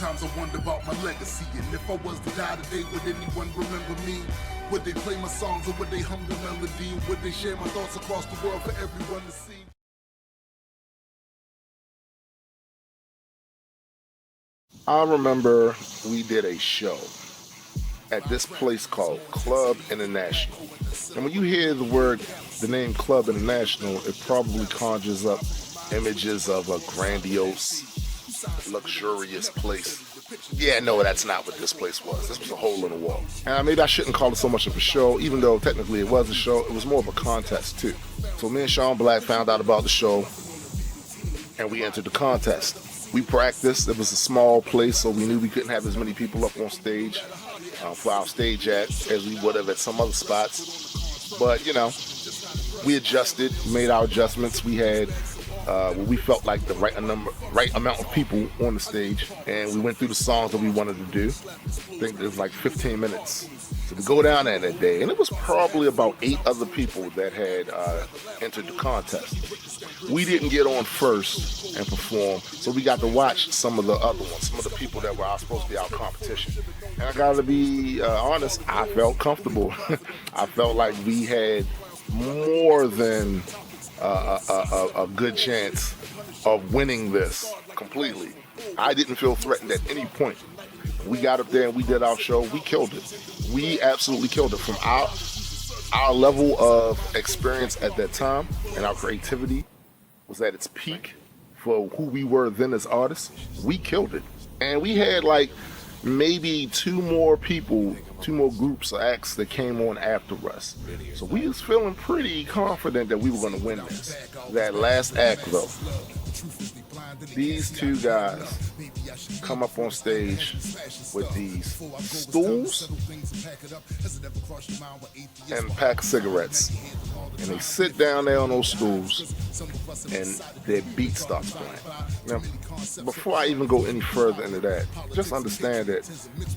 Sometimes I wonder about my legacy, and if I was to die today, would anyone remember me? Would they play my songs or would they hum the melody? Would they share my thoughts across the world for everyone to see? I remember we did a show at this place called Club International. And when you hear the name Club International, it probably conjures up images of a grandiose, luxurious place. Yeah, no, that's not what this place was. This was a hole in the wall. And maybe I shouldn't call it so much of a show, even though technically it was a show. It was more of a contest too. So me and Sean Black found out about the show, and we entered the contest. We practiced. It was a small place, so we knew we couldn't have as many people up on stage for our stage act as we would have at some other spots. But, you know, we adjusted, made our adjustments. We had what we felt like the right amount of people on the stage, and we went through the songs that we wanted to do. I think it was like 15 minutes. So we go down there that day, and it was probably about 8 other people that had entered the contest. We didn't get on first and perform, so we got to watch some of the other ones, some of the people that were supposed to be our competition. And I gotta be honest, I felt comfortable. I felt like we had more than a good chance of winning this completely. I didn't feel threatened at any point. We got up there and we did our show. We killed it. We absolutely killed it. From our level of experience at that time and our creativity was at its peak for who we were then as artists. We killed it. And we had like maybe 2 more groups of acts that came on after us. So we was feeling pretty confident that we were going to win this. That last act though, these 2 guys come up on stage with these stools and a pack of cigarettes. And they sit down there on those stools and their beat starts playing. Now, before I even go any further into that, just understand that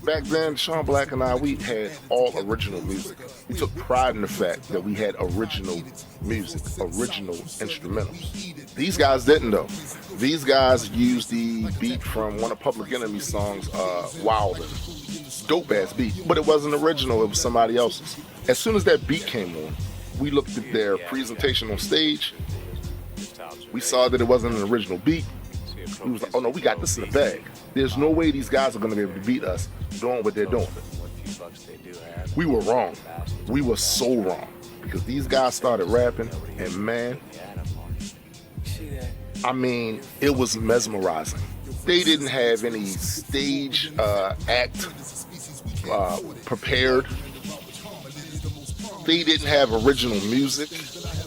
back then, Sean Black and I, we had all original music. We took pride in the fact that we had original music, original instrumentals. These guys didn't though. These guys used the beat from one of Public Enemy's songs, Wilder. Dope ass beat, but it wasn't original, it was somebody else's. As soon as that beat came on, we looked at their presentation on stage. We saw that it wasn't an original beat. We was like, oh no, we got this in the bag. There's no way these guys are going to be able to beat us doing what they're doing. We were wrong. We were so wrong. Because these guys started rapping, and man, I mean, it was mesmerizing. They didn't have any stage act prepared. They didn't have original music,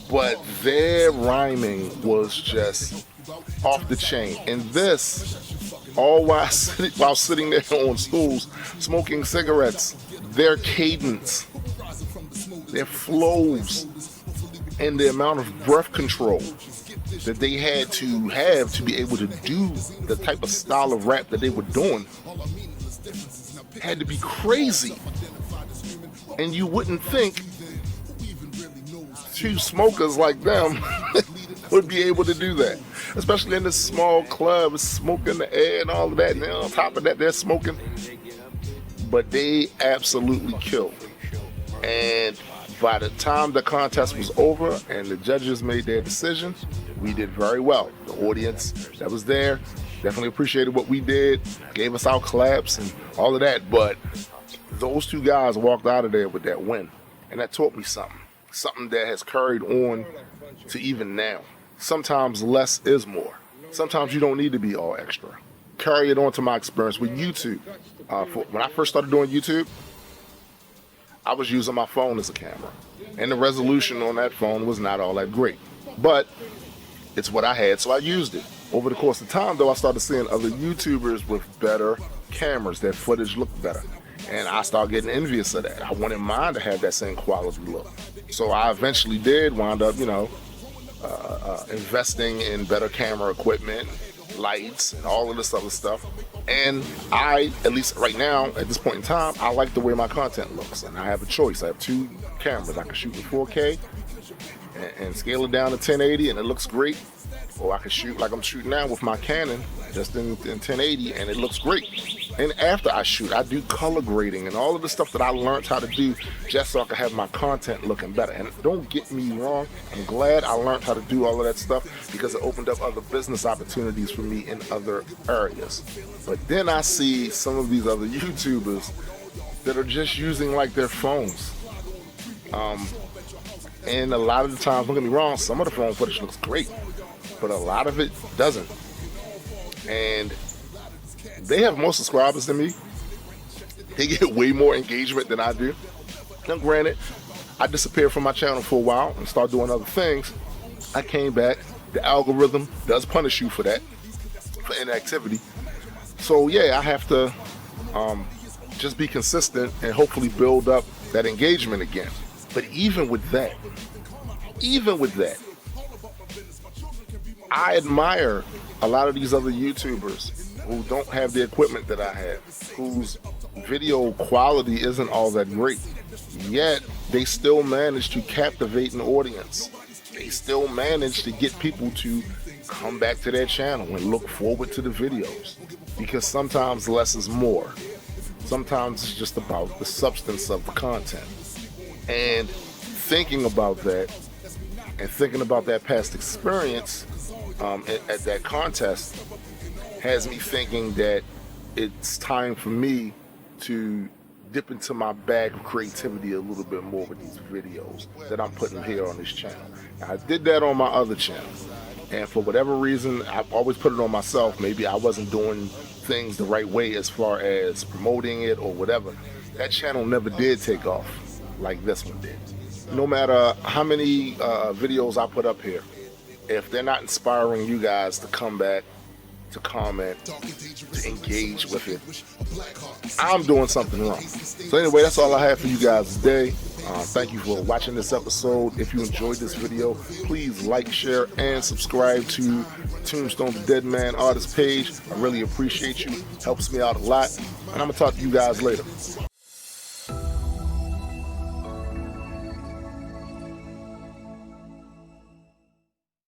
but their rhyming was just off the chain. And this, all while sitting there on stools, smoking cigarettes, their cadence, their flows, and the amount of breath control that they had to be able to do the type of style of rap that they were doing had to be crazy. And you wouldn't think 2 smokers like them would be able to do that, especially in this small club, smoking the air and all of that. And then on top of that, they're smoking. But they absolutely killed. And by the time the contest was over and the judges made their decision, we did very well. The audience that was there definitely appreciated what we did, gave us our claps and all of that. But those 2 guys walked out of there with that win. And that taught me something. Something that has carried on to even now. Sometimes less is more. Sometimes you don't need to be all extra. Carry it on to my experience with YouTube. When I first started doing YouTube, I was using my phone as a camera. And the resolution on that phone was not all that great. But it's what I had, so I used it. Over the course of time, though, I started seeing other YouTubers with better cameras. Their footage looked better. And I started getting envious of that. I wanted mine to have that same quality look. So I eventually did wind up, investing in better camera equipment, lights, and all of this other stuff. And I, at least right now, at this point in time, I like the way my content looks. And I have a choice. I have 2 cameras. I can shoot in 4K and scale it down to 1080 and it looks great. Or I can shoot like I'm shooting now with my Canon just in 1080, and it looks great. And after I shoot, I do color grading and all of the stuff that I learned how to do just so I can have my content looking better. And don't get me wrong, I'm glad I learned how to do all of that stuff because it opened up other business opportunities for me in other areas. But then I see some of these other YouTubers that are just using like their phones. And a lot of the times, don't get me wrong, some of the phone footage looks great, but a lot of it doesn't. And they have more subscribers than me. They get way more engagement than I do. Now granted, I disappeared from my channel for a while and started doing other things. I came back. The algorithm does punish you for that, for inactivity. So yeah, I have to just be consistent and hopefully build up that engagement again. But even with that, I admire a lot of these other YouTubers who don't have the equipment that I have, whose video quality isn't all that great, yet they still manage to captivate an audience. They still manage to get people to come back to their channel and look forward to the videos, because sometimes less is more. Sometimes it's just about the substance of the content. And thinking about that, and thinking about that past experience at that contest, has me thinking that it's time for me to dip into my bag of creativity a little bit more with these videos that I'm putting here on this channel. Now, I did that on my other channel, and for whatever reason, I've always put it on myself. Maybe I wasn't doing things the right way as far as promoting it or whatever. That channel never did take off like this one did. No matter how many videos I put up here, if they're not inspiring you guys to come back, to comment, to engage with it, I'm doing something wrong. So anyway, that's all I have for you guys today. Thank you for watching this episode. If you enjoyed this video, please like, share, and subscribe to Tombstone, the Deadman artist page. I really appreciate you. Helps me out a lot. And I'm going to talk to you guys later.